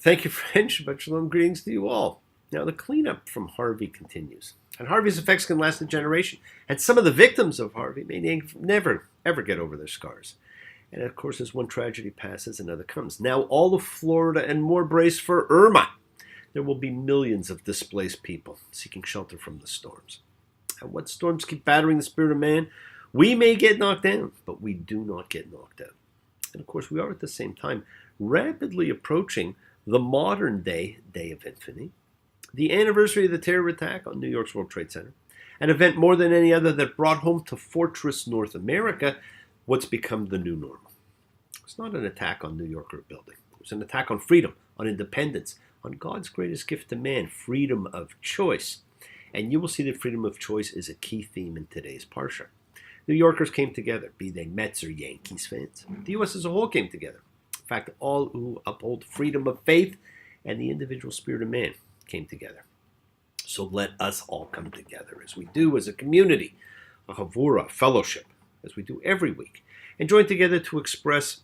Thank you, French, but shalom greetings to you all. Now, the cleanup from Harvey continues. And Harvey's effects can last a generation. And some of the victims of Harvey may never, ever get over their scars. And of course, as one tragedy passes, another comes. Now, all of Florida and more brace for Irma. There will be millions of displaced people seeking shelter from the storms. And what storms keep battering the spirit of man? We may get knocked down, but we do not get knocked out. And of course, we are at the same time rapidly approaching the modern day of Infinity, the anniversary of the terror attack on New York's World Trade Center, an event more than any other that brought home to Fortress North America what's become the new normal. It's not an attack on New York or a building. It was an attack on freedom, on independence, on God's greatest gift to man, freedom of choice. And you will see that freedom of choice is a key theme in today's Parsha. New Yorkers came together, be they Mets or Yankees fans. The U.S. as a whole came together. In fact, all who uphold freedom of faith and the individual spirit of man came together. So let us all come together as we do as a community, a chavura, fellowship, as we do every week, and join together to express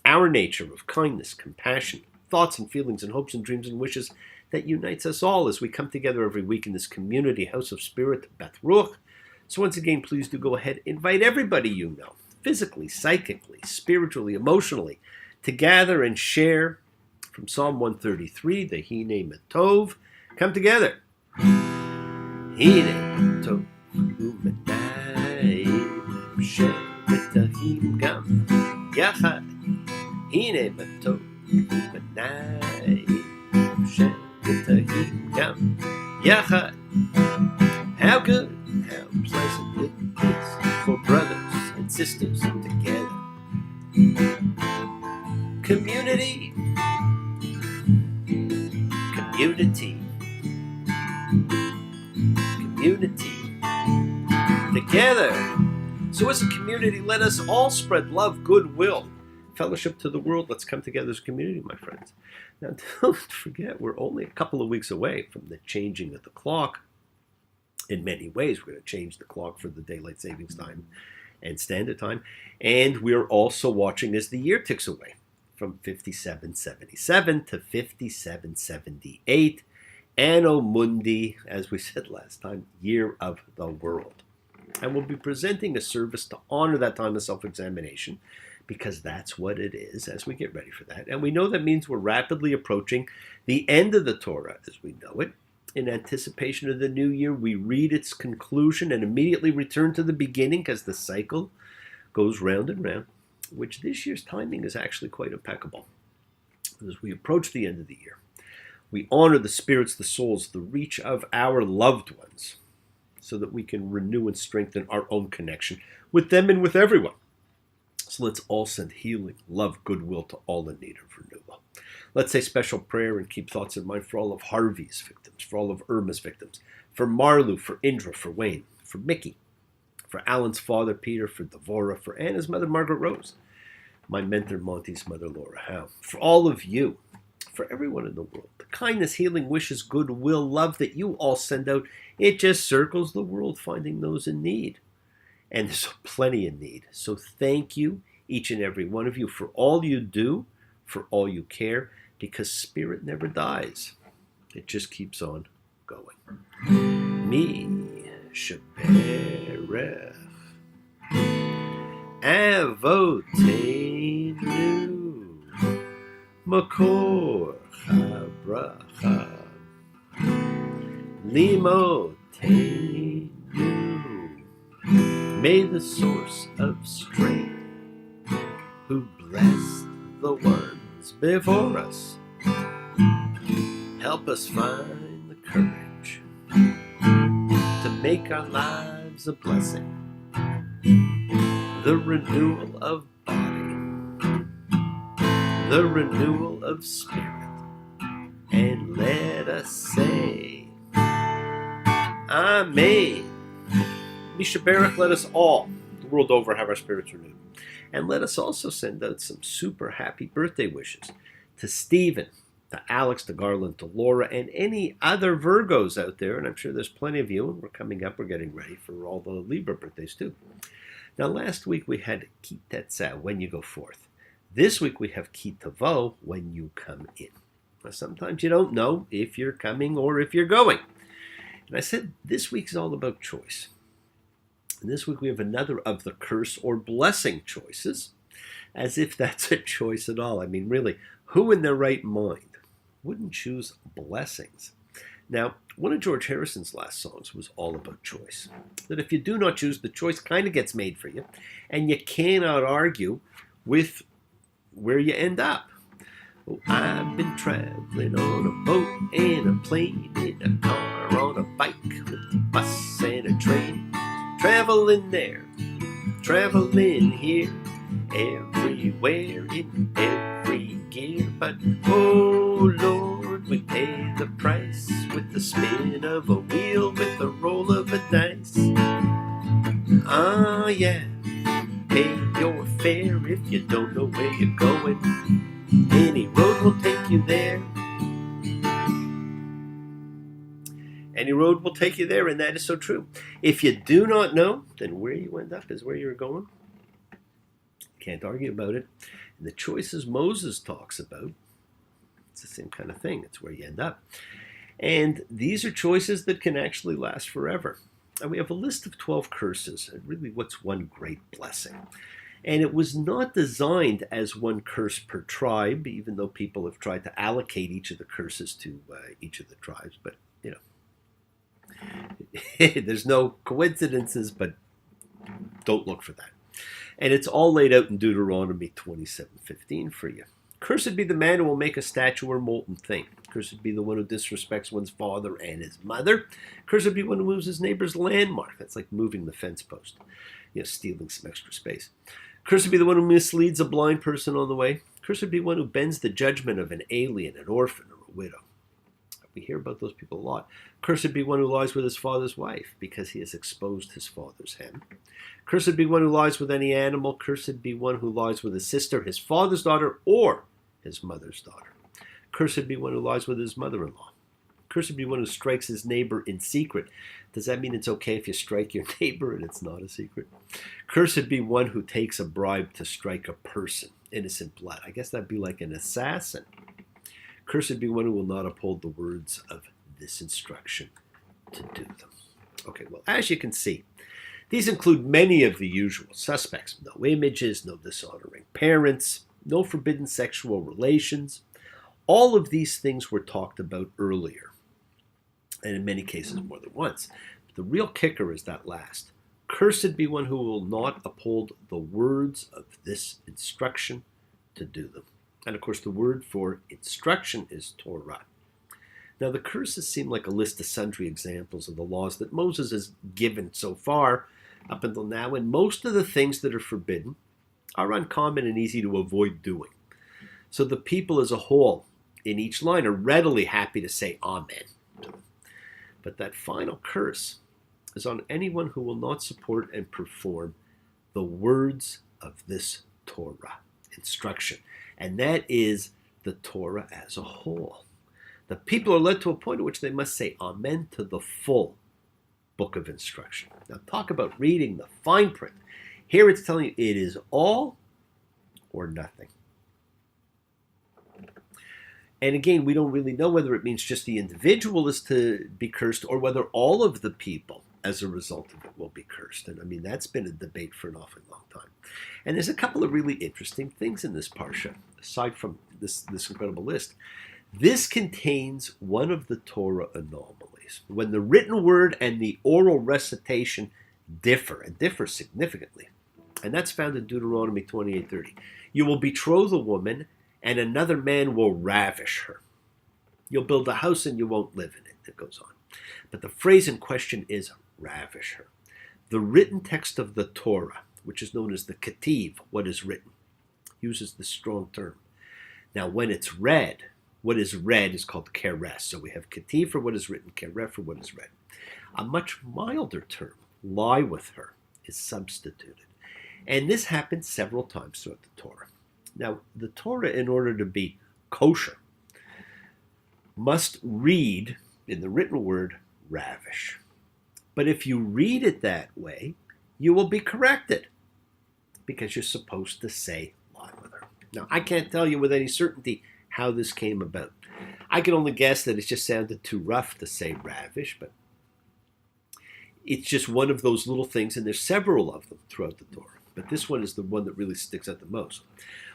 our nature of kindness, compassion, thoughts and feelings and hopes and dreams and wishes that unites us all as we come together every week in this community house of spirit, Beth Ruach. So once again, please do go ahead, invite everybody you know, physically, psychically, spiritually, emotionally, to gather and share from Psalm 133, the Hine Matov. Come together. Hine Matov, Umanai, Shetahim Gam, Yachad. Hine Matov, Umanai, Shetahim Gam, Yachad. How good, how pleasant it is for brothers and sisters together. Community, community, community, together. So as a community, let us all spread love, goodwill, fellowship to the world. Let's come together as a community, my friends. Now, don't forget, we're only a couple of weeks away from the changing of the clock. In many ways, we're going to change the clock for the daylight savings time and standard time. And we're also watching as the year ticks away from 5777 to 5778. Anno Mundi, as we said last time, year of the world. And we'll be presenting a service to honor that time of self-examination, because that's what it is as we get ready for that. And we know that means we're rapidly approaching the end of the Torah as we know it. In anticipation of the new year, we read its conclusion and immediately return to the beginning because the cycle goes round and round, which this year's timing is actually quite impeccable. As we approach the end of the year, we honor the spirits, the souls, the reach of our loved ones so that we can renew and strengthen our own connection with them and with everyone. So let's all send healing, love, goodwill to all in need of renewal. Let's say special prayer and keep thoughts in mind for all of Harvey's victims, for all of Irma's victims, for Marlu, for Indra, for Wayne, for Mickey, for Alan's father, Peter, for Devorah, for Anna's mother, Margaret Rose, my mentor, Monty's mother, Laura Howe, for all of you, for everyone in the world. The kindness, healing, wishes, goodwill, love that you all send out, it just circles the world finding those in need. And there's plenty in need. So thank you, each and every one of you, for all you do, for all you care, because spirit never dies. It just keeps on going. Mi sheberech Avoteinu Makor Habracha Limoteinu. May the source of strength, who blessed the ones before us, help us find the courage to make our lives a blessing, the renewal of body, the renewal of spirit, and let us say, Amen. Misha Barak, let us all, the world over, have our spirits renewed. And let us also send out some super happy birthday wishes to Stephen, to Alex, to Garland, to Laura, and any other Virgos out there. And I'm sure there's plenty of you, and we're coming up, we're getting ready for all the Libra birthdays too. Now, last week we had Ki Tetzah, when you go forth. This week we have Ki Tavo, when you come in. Sometimes you don't know if you're coming or if you're going. And I said this week is all about choice. And this week we have another of the curse or blessing choices, as if that's a choice at all. I mean, really, who in their right mind wouldn't choose blessings? Now, one of George Harrison's last songs was all about choice. That if you do not choose, the choice kind of gets made for you, and you cannot argue with where you end up. Oh, I've been traveling on a boat and a plane, in a car, on a bike, with a bus and a train. Traveling there, traveling here, everywhere, in every gear. But, oh Lord, we pay the price with the spin of a wheel, with the roll of a dice. Ah, yeah, pay your fare if you don't know where you're going. Any road will take you there. Any road will take you there, and that is so true. If you do not know, then where you end up is where you're going. Can't argue about it. And the choices Moses talks about, it's the same kind of thing. It's where you end up. And these are choices that can actually last forever. And we have a list of 12 curses, and really what's one great blessing. And it was not designed as one curse per tribe, even though people have tried to allocate each of the curses to each of the tribes. But, you know, there's no coincidences, but don't look for that. And it's all laid out in Deuteronomy 27:15 for you. Cursed be the man who will make a statue or molten thing. Cursed be the one who disrespects one's father and his mother. Cursed be one who moves his neighbor's landmark. That's like moving the fence post, stealing some extra space. Cursed be the one who misleads a blind person on the way. Cursed be one who bends the judgment of an alien, an orphan, or a widow. We hear about those people a lot. Cursed be one who lies with his father's wife, because he has exposed his father's hem. Cursed be one who lies with any animal. Cursed be one who lies with his sister, his father's daughter, or his mother's daughter. Cursed be one who lies with his mother-in-law. Cursed be one who strikes his neighbor in secret. Does that mean it's okay if you strike your neighbor and it's not a secret? Cursed be one who takes a bribe to strike a person, innocent blood. I guess that'd be like an assassin. Cursed be one who will not uphold the words of this instruction to do them. Okay, well, as you can see, these include many of the usual suspects. No images, no dishonoring parents, no forbidden sexual relations. All of these things were talked about earlier, and in many cases more than once. But the real kicker is that last. Cursed be one who will not uphold the words of this instruction to do them. And of course, the word for instruction is Torah. Now, the curses seem like a list of sundry examples of the laws that Moses has given so far up until now, and most of the things that are forbidden are uncommon and easy to avoid doing. So the people as a whole in each line are readily happy to say Amen to them. But that final curse is on anyone who will not support and perform the words of this Torah, instruction. And that is the Torah as a whole. The people are led to a point at which they must say Amen to the full book of instruction. Now talk about reading the fine print. Here it's telling you it is all or nothing. And again, we don't really know whether it means just the individual is to be cursed or whether all of the people as a result of it will be cursed. And I mean, that's been a debate for an awfully long time. And there's a couple of really interesting things in this parsha, aside from this incredible list. This contains one of the Torah anomalies, when the written word and the oral recitation differ, and differ significantly. And that's found in Deuteronomy 28:30. You will betroth a woman, and another man will ravish her. You'll build a house and you won't live in it. It goes on. But the phrase in question is ravish her. The written text of the Torah, which is known as the Ketiv, what is written, uses this strong term. Now, when it's read, what is read is called keres. So we have Ketiv for what is written, keref for what is read. A much milder term, lie with her, is substituted. And this happens several times throughout the Torah. Now, the Torah, in order to be kosher, must read, in the written word, ravish. But if you read it that way, you will be corrected, because you're supposed to say lie with her. Now, I can't tell you with any certainty how this came about. I can only guess that it just sounded too rough to say ravish, but it's just one of those little things, and there's several of them throughout the Torah. But this one is the one that really sticks out the most.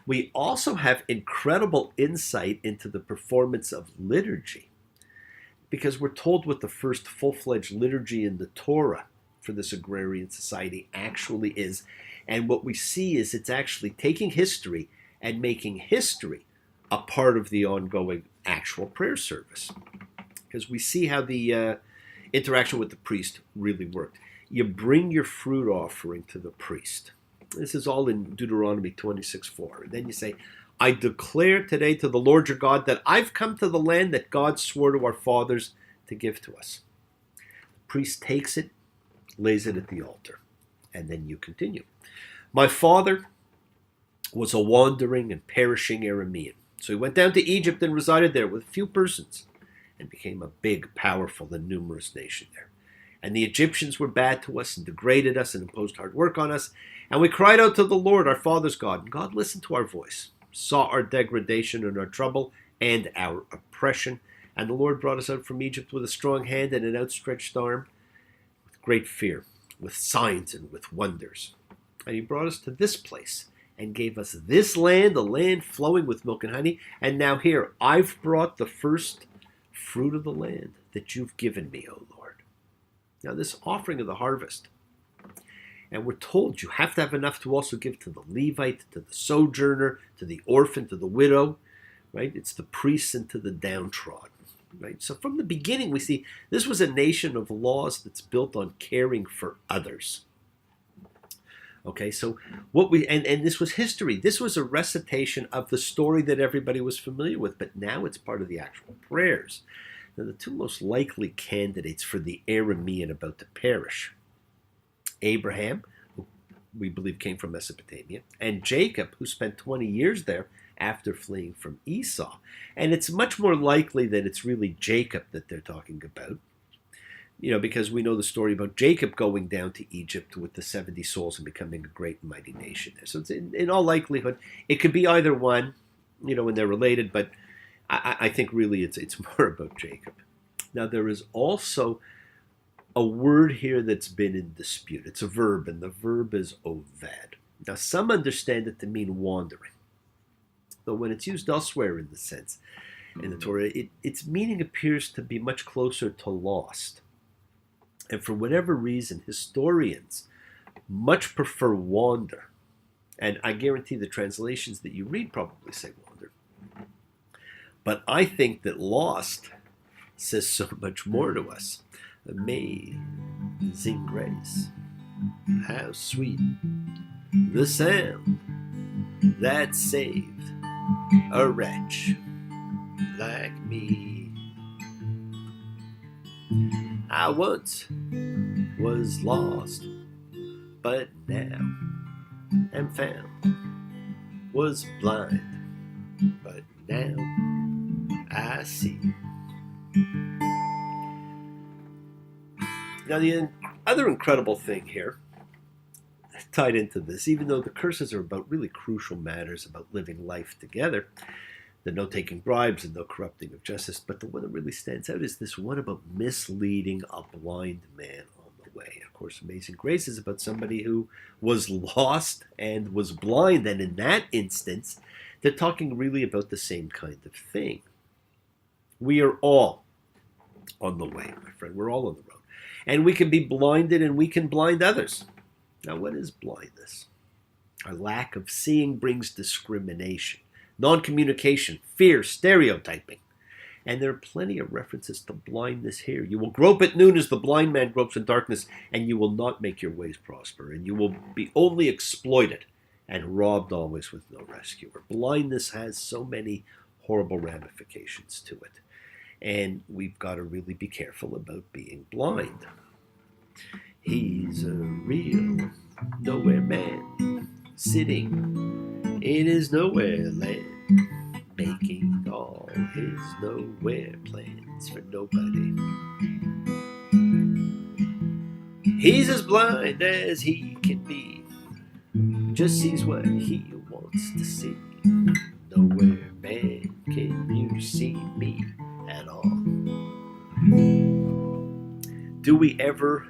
We also have incredible insight into the performance of liturgy, because we're told what the first full-fledged liturgy in the Torah for this agrarian society actually is. And what we see is it's actually taking history and making history a part of the ongoing actual prayer service. Because we see how the interaction with the priest really worked. You bring your fruit offering to the priest. This is all in Deuteronomy 26:4. And then you say, I declare today to the Lord your God that I've come to the land that God swore to our fathers to give to us. The priest takes it, lays it at the altar, and then you continue. My father was a wandering and perishing Aramean. So he went down to Egypt and resided there with few persons and became a big, powerful, and numerous nation there. And the Egyptians were bad to us and degraded us and imposed hard work on us. And we cried out to the Lord, our father's God, and God listened to our voice, saw our degradation and our trouble and our oppression. And the Lord brought us out from Egypt with a strong hand and an outstretched arm, with great fear, with signs and with wonders. And he brought us to this place and gave us this land, a land flowing with milk and honey. And now here, I've brought the first fruit of the land that you've given me, O Lord. Now this offering of the harvest, and we're told you have to have enough to also give to the Levite, to the sojourner, to the orphan, to the widow, right? It's the priests and to the downtrodden, right? So from the beginning we see this was a nation of laws that's built on caring for others. Okay, so and this was history. This was a recitation of the story that everybody was familiar with, but now it's part of the actual prayers. Now, the two most likely candidates for the Aramean about to perish, Abraham, who we believe came from Mesopotamia, and Jacob, who spent 20 years there after fleeing from Esau. And it's much more likely that it's really Jacob that they're talking about, because we know the story about Jacob going down to Egypt with the 70 souls and becoming a great and mighty nation there. So it's in all likelihood, it could be either one, when they're related, but I think really it's more about Jacob. Now there is also a word here that's been in dispute. It's a verb, and the verb is oved. Now some understand it to mean wandering, though when it's used elsewhere in the sense in the Torah, its meaning appears to be much closer to lost. And for whatever reason, historians much prefer wander. And I guarantee the translations that you read probably say wander. But I think that lost says so much more to us. Amazing grace, how sweet the sound that saved a wretch like me. I once was lost, but now am found. Was blind, but now I see. Now the other incredible thing here, tied into this, even though the curses are about really crucial matters about living life together, the no taking bribes and no corrupting of justice, but the one that really stands out is this one about misleading a blind man on the way. Of course, Amazing Grace is about somebody who was lost and was blind, and in that instance, they're talking really about the same kind of thing. We are all on the way, my friend. We're all on the road. And we can be blinded and we can blind others. Now, what is blindness? Our lack of seeing brings discrimination, non-communication, fear, stereotyping. And there are plenty of references to blindness here. You will grope at noon as the blind man gropes in darkness, and you will not make your ways prosper, and you will be only exploited and robbed always with no rescuer. Blindness has so many horrible ramifications to it. And we've got to really be careful about being blind. He's a real nowhere man, sitting in his nowhere land, making all his nowhere plans for nobody. He's as blind as he can be, just sees what he wants to see. Nowhere man can see me at all. Do we ever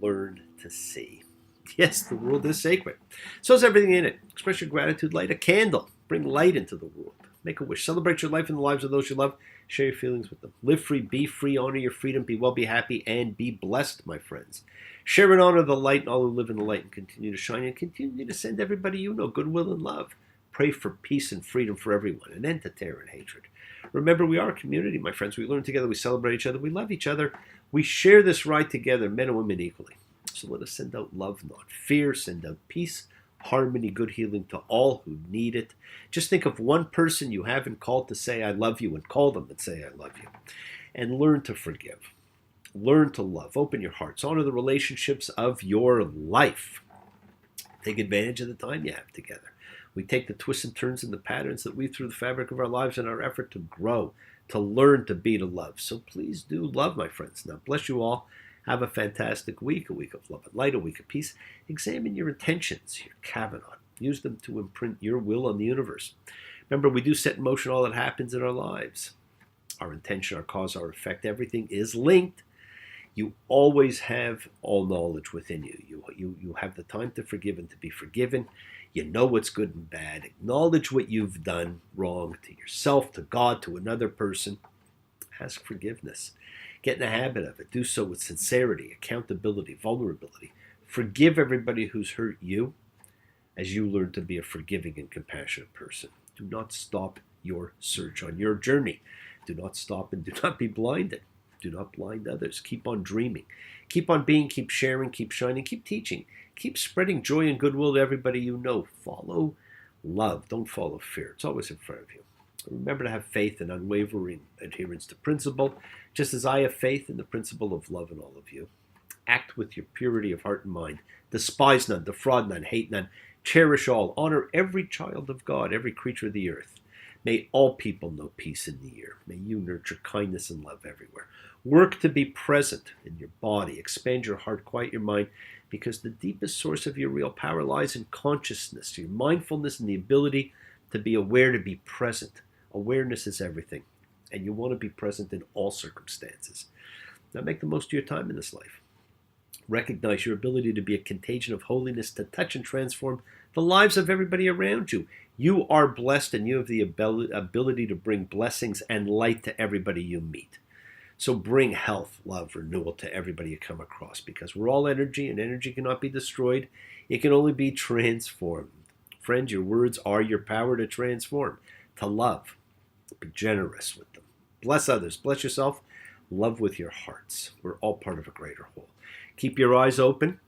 learn to see? Yes, the world is sacred. So is everything in it. Express your gratitude, light a candle, bring light into the world. Make a wish, celebrate your life and the lives of those you love, share your feelings with them. Live free, be free, honor your freedom, be well, be happy, and be blessed, my friends. Share and honor the light and all who live in the light and continue to shine and continue to send everybody you know goodwill and love. Pray for peace and freedom for everyone, an end to terror and hatred. Remember, we are a community, my friends. We learn together, we celebrate each other, we love each other. We share this ride together, men and women equally. So let us send out love, not fear. Send out peace, harmony, good healing to all who need it. Just think of one person you haven't called to say I love you and call them and say I love you. And learn to forgive. Learn to love. Open your hearts. Honor the relationships of your life. Take advantage of the time you have together. We take the twists and turns and the patterns that weave through the fabric of our lives in our effort to grow, to learn to be, to love. So please do love, my friends. Now, bless you all. Have a fantastic week, a week of love and light, a week of peace. Examine your intentions, your Kavanaugh. Use them to imprint your will on the universe. Remember, we do set in motion all that happens in our lives. Our intention, our cause, our effect, everything is linked. You always have all knowledge within you. You have the time to forgive and to be forgiven. You know what's good and bad. Acknowledge what you've done wrong to yourself, to God, to another person. Ask forgiveness. Get in the habit of it. Do so with sincerity, accountability, vulnerability. Forgive everybody who's hurt you as you learn to be a forgiving and compassionate person. Do not stop your search on your journey. Do not stop and do not be blinded. Do not blind others. Keep on dreaming. Keep on being, keep sharing, keep shining, keep teaching. Keep spreading joy and goodwill to everybody you know. Follow love. Don't follow fear. It's always in front of you. Remember to have faith and unwavering adherence to principle, just as I have faith in the principle of love in all of you. Act with your purity of heart and mind. Despise none, defraud none, hate none. Cherish all. Honor every child of God, every creature of the earth. May all people know peace in the year. May you nurture kindness and love everywhere. Work to be present in your body. Expand your heart, quiet your mind, because the deepest source of your real power lies in consciousness, your mindfulness, and the ability to be aware, to be present. Awareness is everything, and you want to be present in all circumstances. Now make the most of your time in this life. Recognize your ability to be a contagion of holiness, to touch and transform the lives of everybody around you. You are blessed, and you have the ability to bring blessings and light to everybody you meet. So bring health, love, renewal to everybody you come across, because we're all energy, and energy cannot be destroyed. It can only be transformed. Friend, your words are your power to transform, to love. Be generous with them. Bless others. Bless yourself. Love with your hearts. We're all part of a greater whole. Keep your eyes open.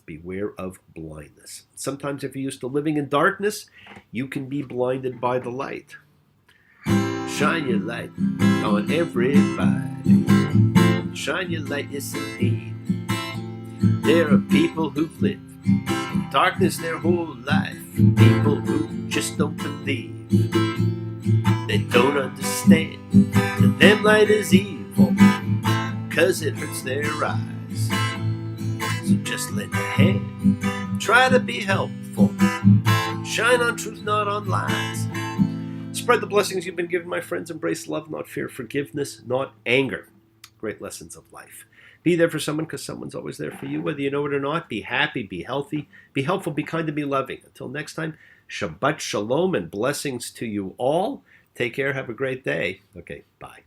Beware of blindness. Sometimes if you're used to living in darkness, you can be blinded by the light. Shine your light on everybody. Shine your light, yes indeed. There are people who've lived in darkness their whole life. People who just don't believe. They don't understand. To them light is evil, 'cause it hurts their eyes. So just lend a hand. Try to be helpful. Shine on truth, not on lies. Spread the blessings you've been given, my friends. Embrace love, not fear. Forgiveness, not anger. Great lessons of life. Be there for someone, because someone's always there for you, whether you know it or not. Be happy, be healthy, be helpful, be kind, and be loving. Until next time, Shabbat Shalom and blessings to you all. Take care. Have a great day. Okay, bye.